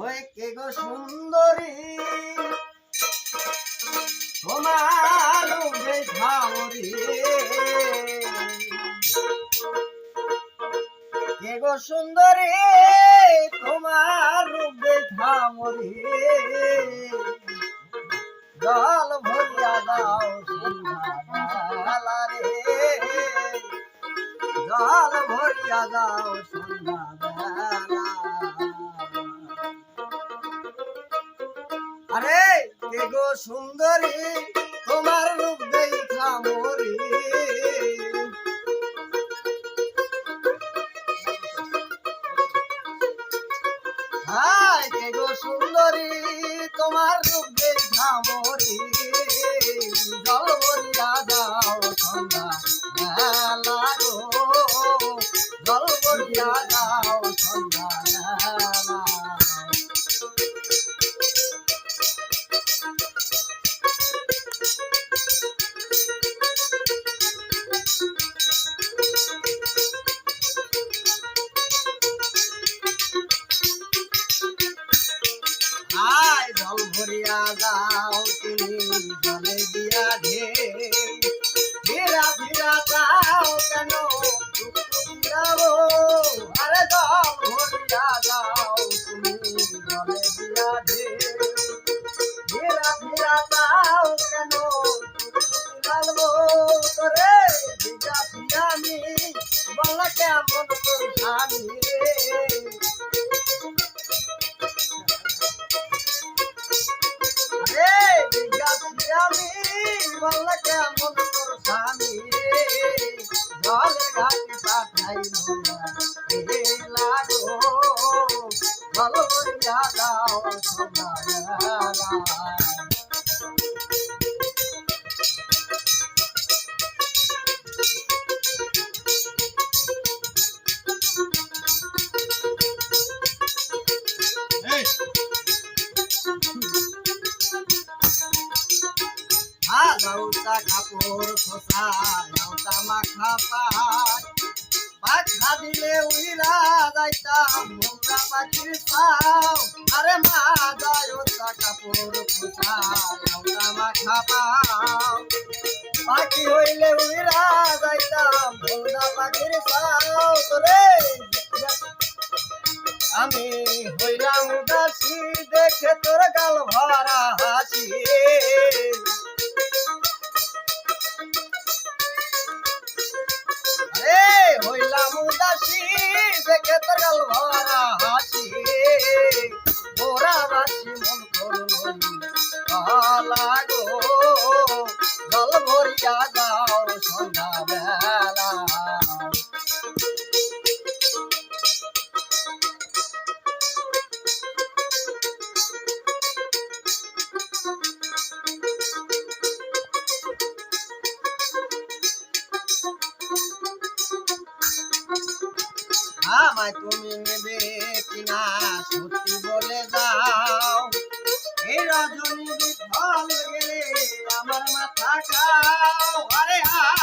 ওই কে গো সুন্দরী তোমার রূপে ঝাউরি, কে গো সুন্দরী তোমার রূপে ঝাউরি, জল ভরিয়া দাও সন্ধ্যা রে, জল ভরিয়া দাও সন্ধ্যা বেলা। আরে কে গো সুন্দরী তোমার রূপ দেখা মরি, হায় কে গো সুন্দরী তোমার রূপ দেখা মরি, জল ভরিয়া দাও সন্ধ্যা বেলা গো, জল ভরিয়া দাও সন্ধ্যা বেলা। আয় জল ভরিয়া দাও তুমি জলে দিয়া ঢে, ফিরা ফিরা যাও কেন যাবো, আরে জল ভরিয়া দাও তুমি জলে দিয়া ঢে, ফিরা ফিরা যাও কেন লাগবো তোরে দিঘা ফিরানি বলা কেমন তোর স্বামী রে, আমি বললে কেমন তোর স্বামী, জলে ঘাটে পাঠাই লাগো, জল ভরিয়া দাও সন্ধ্যা। আউতা কাপড় খোসা আউতা মাখা পায়, পাখা দিলে উইরা যাইতাম মোরা পাখির পাও, আরে মা যায় ওতা কাপড় খোসা আউতা মাখা পাও, পাখি হইলে উইরা যাইতাম মোরা পাখির পাও তোরে, আমি হইলাম উদাসী দেখে তোর গাল ভরা হাসি, হইলাম উদাসী দেখে তোর গাল ভরা হাসি, ওরা বাসি মন করলি লাগো, জল ভরিয়া দাও সন্ধ্যা বেলা। আমায় তুমি নেবে কিনা সত্যি বলে যাও, এই রজনী বিফল গেলে আমার মাথা খাও, আরে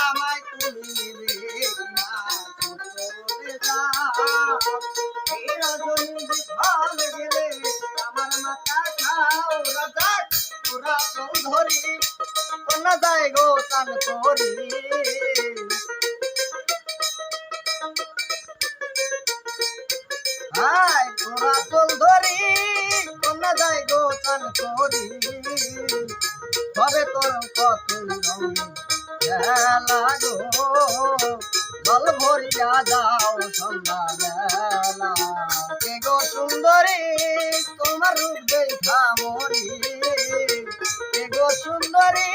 আমায় তুমি নেবে কিনা সত্যি বলে যাও, এই রজনী বিফল গেলে আমার মাথা খাও, রাজা তোরা চল ধরি কোন যায় গো চান করি, হায় তোরা চল ধরি কোন যাই গো চান করি, তবে তোর কতই খেলা গো, জল ভরিয়া যাও সন্ধ্যা বেলা। কে গো সুন্দরী তোমার রূপ দেখা মরি, কে গো সুন্দরী